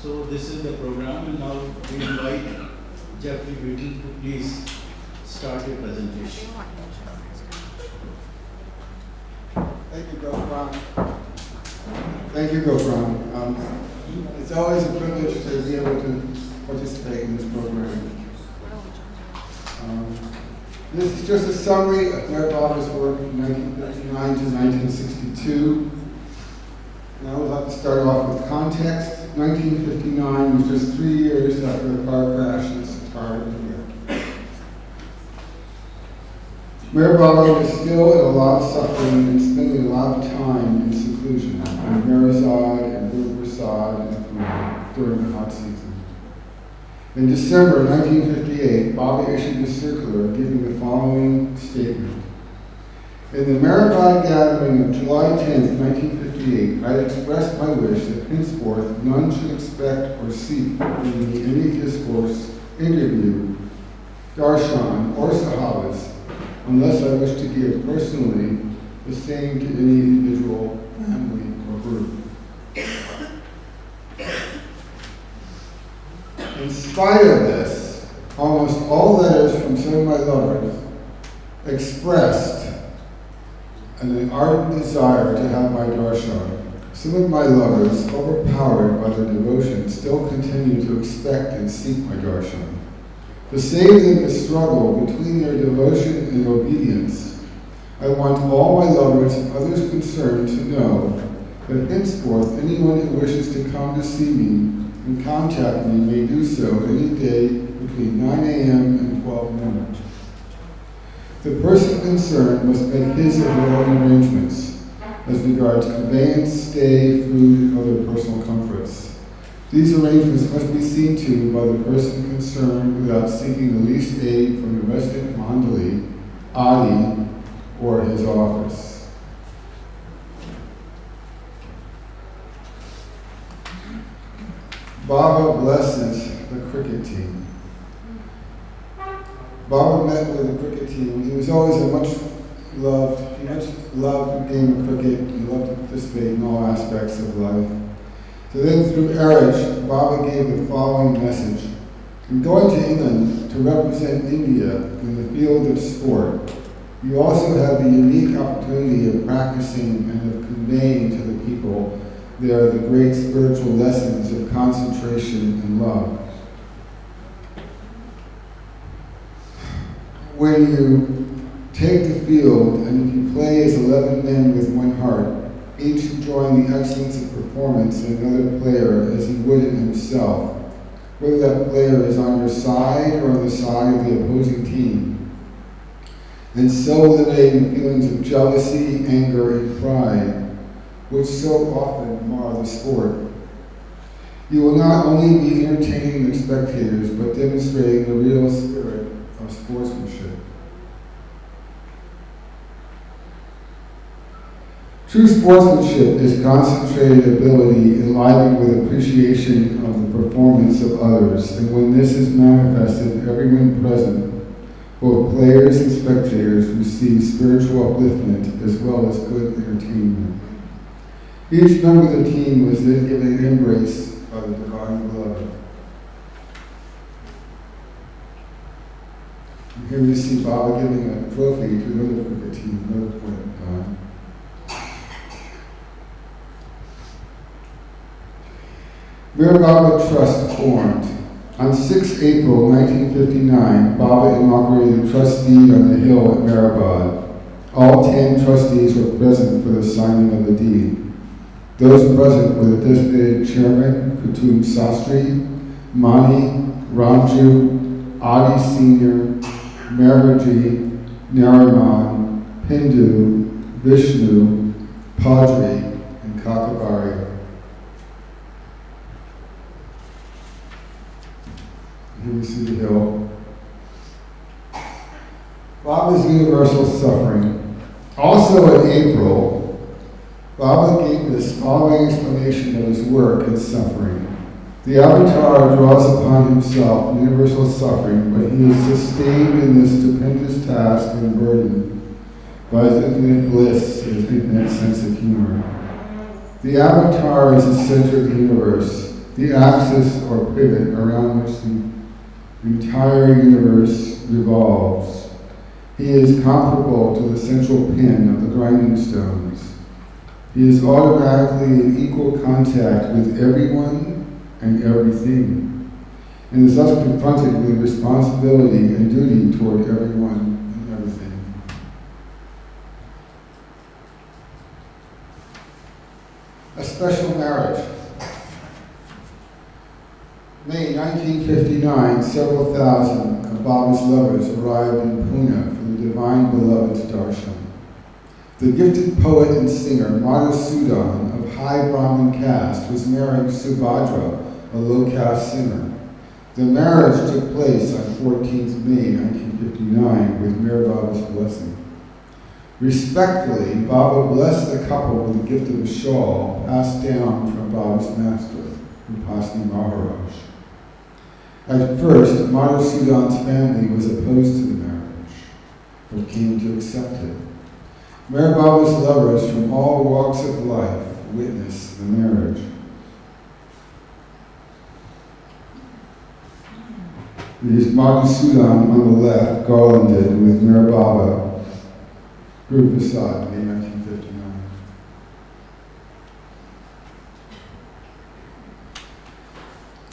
So this is the program, and now we invite Jeffrey Whittle to please start your presentation. Thank you, Gopran. Thank you, Gopran. It's always a privilege to be able to participate in this program. This is just a summary of Meherabad's work from 1959 to 1962. And I would like to start off with context. 1959 was just 3 years after the car crash in India. Meherabad was still in a lot of suffering and spending a lot of time in seclusion in Meherabad and Guruprasad and Pune during the hot season. In December 1958, Baba issued a circular giving the following statement. In the Meherabad gathering of July 10, 1958, I expressed my wish that henceforth none should expect or seek from me any discourse, interview, darshan, or sahavas, unless I wish to give personally the same to any individual, family, or group. In spite of this, almost all letters from some of my lovers expressed an ardent desire to have my darshan. Some of my lovers, overpowered by their devotion, still continue to expect and seek my darshan. To save them the struggle between their devotion and obedience, I want all my lovers and others concerned to know that henceforth anyone who wishes to come to see me and contact me may do so any day between 9 a.m. and 12 noon. The person concerned must make his or her own arrangements as regards conveyance, stay, food, and other personal comforts. These arrangements must be seen to by the person concerned without seeking the least aid from the resident mandali, Adi, or his office. Baba blesses the cricket team. Baba met with the cricket team. He was always a much loved game of cricket. He loved to participate in all aspects of life. So then through Erich, Baba gave the following message. In going to England to represent India in the field of sport, you also have the unique opportunity of practicing and of conveying to the people there the great spiritual lessons of concentration and love. When you take the field and if you play as 11 men with one heart, each enjoying the excellence of performance in another player as he would in himself, whether that player is on your side or on the side of the opposing team, and so eliminating feelings of jealousy, anger, and pride, which so often mar the sport. You will not only be entertaining the spectators, but demonstrating the real spirit of sportsmanship. True sportsmanship is concentrated ability enlivened with appreciation of the performance of others, and when this is manifested, everyone present, both players and spectators, receive spiritual upliftment as well as good entertainment. Each member of the team was then given an embrace by the divine beloved. And here we see Baba giving a trophy to another cricket team, another point in time. Meherabad Trust formed. On 6 April 1959, Baba inaugurated the trust deed on the hill at Meherabad. All 10 trustees were present for the signing of the deed. Those present were the designated chairman, Kutum Sastri, Mani, Ramju, Adi Sr., Mehraji, Nariman, Hindu, Vishnu, Padri, and Kakabaria. Here we see the hill. Baba's universal suffering. Also in April, Baba gave this following explanation of his work and suffering. The Avatar draws upon himself universal suffering, but he is sustained in this stupendous task and burden by his infinite bliss and his infinite sense of humor. The Avatar is the center of the universe, the axis or pivot around which the entire universe revolves. He is comparable to the central pin of the grinding stones. He is automatically in equal contact with everyone and everything, and is thus confronted with responsibility and duty toward everyone and everything. A special marriage. May 1959, several thousand of Baba's lovers arrived in Pune for the Divine Beloved's darshan. The gifted poet and singer Madhusudan of high Brahmin caste was marrying Subhadra, a low-caste singer. The marriage took place on 14th May 1959 with Meherabad's blessing. Respectfully, Baba blessed the couple with the gift of a shawl passed down from Baba's master, Upasni Maharaj. At first, Madhusudan's family was opposed to the marriage, but came to accept it. Meherabad's lovers from all walks of life witnessed the marriage. It is Madhusudan on the left, garlanded with Meherabad, Guru Prasad, May 1959.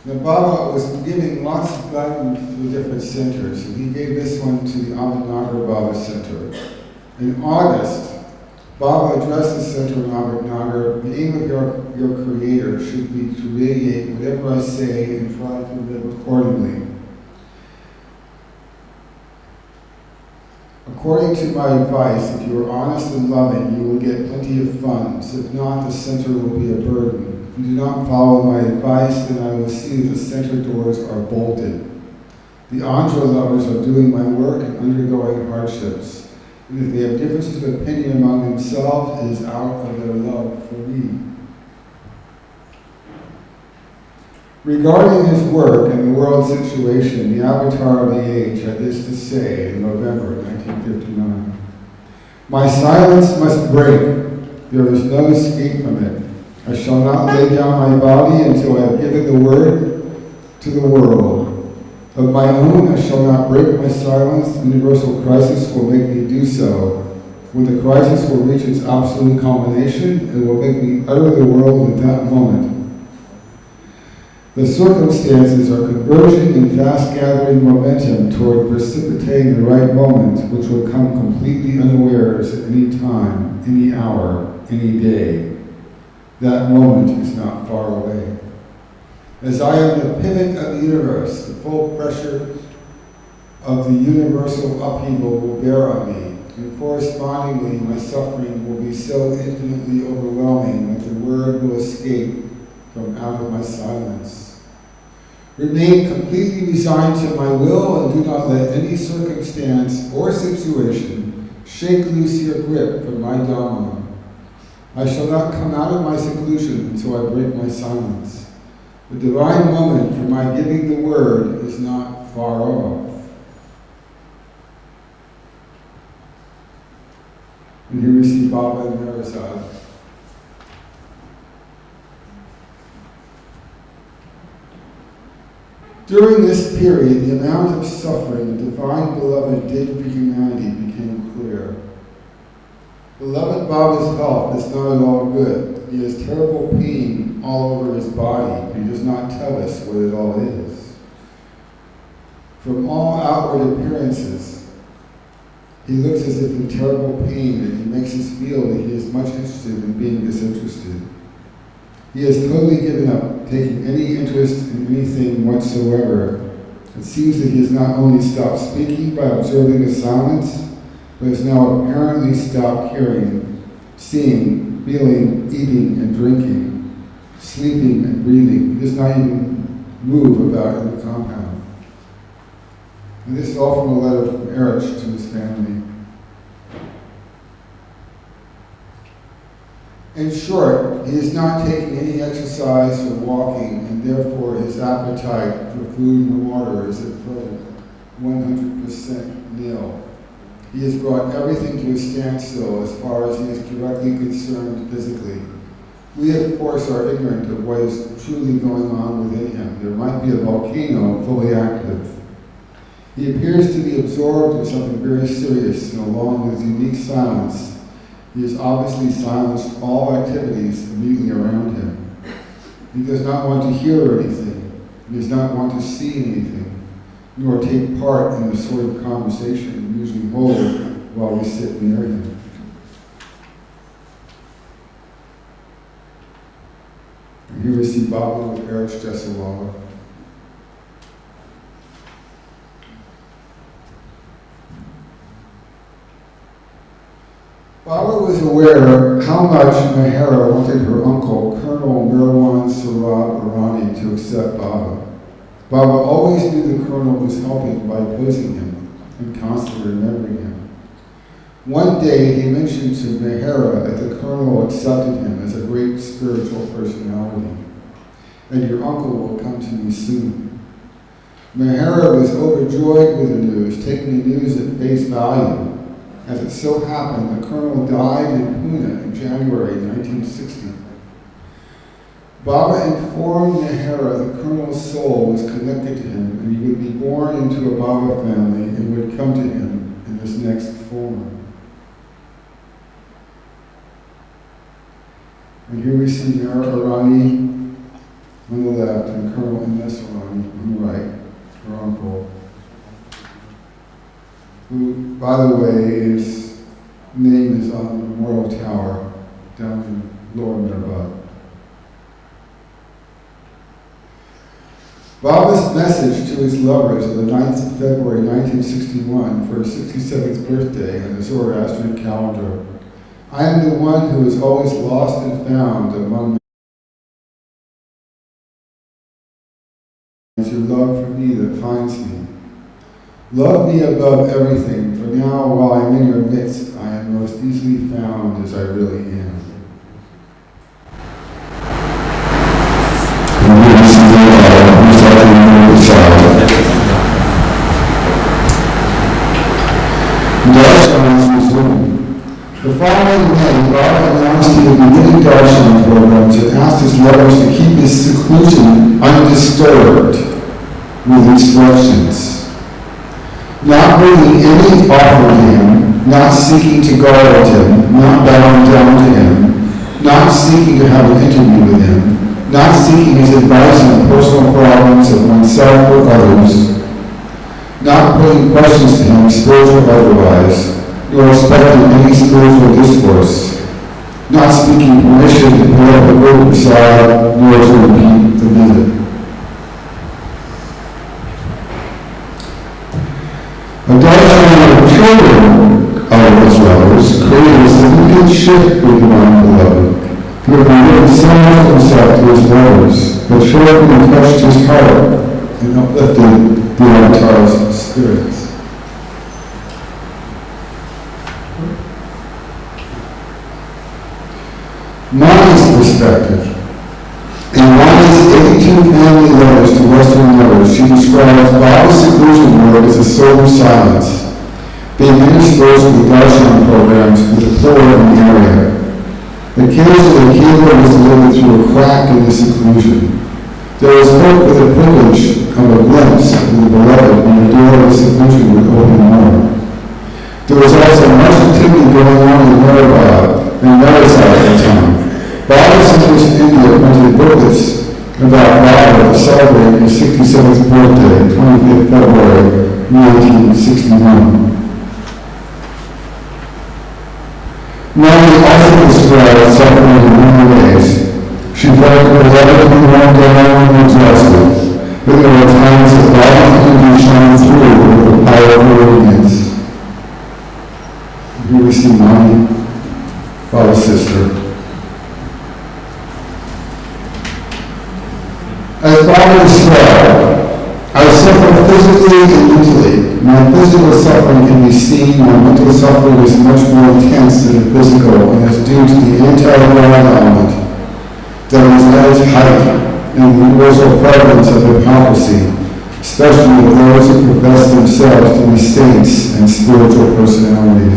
Now Baba was giving lots of guidance to the different centers, and he gave this one to the Avataric Baba Center. In August, Baba addressed the center in Avataric. The aim of your creator should be to radiate whatever I say and try to live accordingly. According to my advice, if you are honest and loving, you will get plenty of funds. If not, the center will be a burden. If you do not follow my advice, then I will see that the center doors are bolted. The Andhra lovers are doing my work and undergoing hardships. And if they have differences of opinion among themselves, it is out of their love for me. Regarding his work and the world situation, the Avatar of the Age had this to say in November 1959. My silence must break. There is no escape from it. I shall not lay down my body until I have given the word to the world. Of my own, I shall not break my silence. The universal crisis will make me do so. When the crisis will reach its absolute culmination, it will make me utter the world at that moment. The circumstances are converging in fast-gathering momentum toward precipitating the right moment, which will come completely unawares at any time, any hour, any day. That moment is not far away. As I am the pivot of the universe, the full pressure of the universal upheaval will bear on me, and correspondingly my suffering will be so infinitely overwhelming that the word will escape from out of my silence. Remain completely resigned to my will and do not let any circumstance or situation shake loose your grip from my Dhamma. I shall not come out of my seclusion until I break my silence. The divine moment for my giving the word is not far off. And here we see Baba and Meherabad. During this period, the amount of suffering the Divine Beloved did for humanity became clear. Beloved Baba's health is not at all good. He has terrible pain all over his body. He does not tell us what it all is. From all outward appearances, he looks as if in terrible pain, and he makes us feel that he is much interested in being disinterested. He has totally given up taking any interest in anything whatsoever. It seems that he has not only stopped speaking by observing the silence, but has now apparently stopped hearing, seeing, feeling, eating and drinking, sleeping and breathing. He does not even move about in the compound. And this is all from a letter from Erich to his family. In short, he is not taking any exercise or walking, and therefore his appetite for food and water is at present 100% nil. He has brought everything to a standstill as far as he is directly concerned physically. We, of course, are ignorant of what is truly going on within him. There might be a volcano fully active. He appears to be absorbed in something very serious, and along with unique silence, he has obviously silenced all activities immediately around him. He does not want to hear anything. He does not want to see anything, nor take part in the sort of conversation we usually hold while we sit near him. And here we see Baba with Erich Jessalala. Baba was aware how much Mehera wanted her uncle, Colonel Mirwan Sarab Irani, to accept Baba. Baba always knew the colonel was helping by opposing him and constantly remembering him. One day he mentioned to Mehera that the colonel accepted him as a great spiritual personality, and your uncle will come to me soon. Mehera was overjoyed with the news, taking the news at face value. As it so happened, the colonel died in Pune in January 1960. Baba informed Mehera the colonel's soul was connected to him and he would be born into a Baba family and would come to him in this next form. And here we see Mehera Irani on the left and Colonel M.S. Irani on the right, her uncle, who, by the way, his name is on the Memorial Tower down in Lower Meherabad. Baba's message to his lovers on the 9th of February 1961 for his 67th birthday on the Zoroastrian calendar. I am the one who is always lost and found among it's your love for me that finds me. Love me above everything, for now, while I'm in your midst, I am most easily found as I really am. The following May, Baba announced he would be giving darshan programs and asked his lovers to keep his seclusion undisturbed with instructions. Not bringing any offer to him, not seeking to guard him, not bowing down to him, not seeking to have an interview with him, not seeking his advice on personal problems of oneself or others, not putting questions to him, spiritual or otherwise, nor expecting any spiritual discourse, not seeking permission to put up a group beside, nor to repeat the visit. A darshan of children of his lovers created a significant shift with divine beloved, who had revealed so much of himself to his lovers, that children touched his heart and uplifted the Avatar's spirits. Mani's perspective. In Mani's 82 family letters to Western lovers, she describes Baba's seclusion work as a sober silence, being interspersed with darshan programs with the poor in the area. Occasionally, the keyboard was delivered through a crack in the seclusion. There was hope for the privilege of a glimpse of the beloved when the door of the seclusion would open more. There was also much activity going on in Meherabad and Meherabad at the time. Baba sent to India printed booklets about Baba to celebrate his 67th birthday, 25th February 1961. Mary also described suffering in many ways. She felt her beloved to be run down and exhausted, but there were times that Baba's energy shone through with the powerful radiance. Here we see Mami, Baba's sister. As Baba described, I suffer physically and mentally. My physical suffering can be seen, my mental suffering is much more intense than the physical, and is due to the anti-God element that is at its height in the universal prevalence of hypocrisy, especially of those who profess themselves to be saints and spiritual personalities.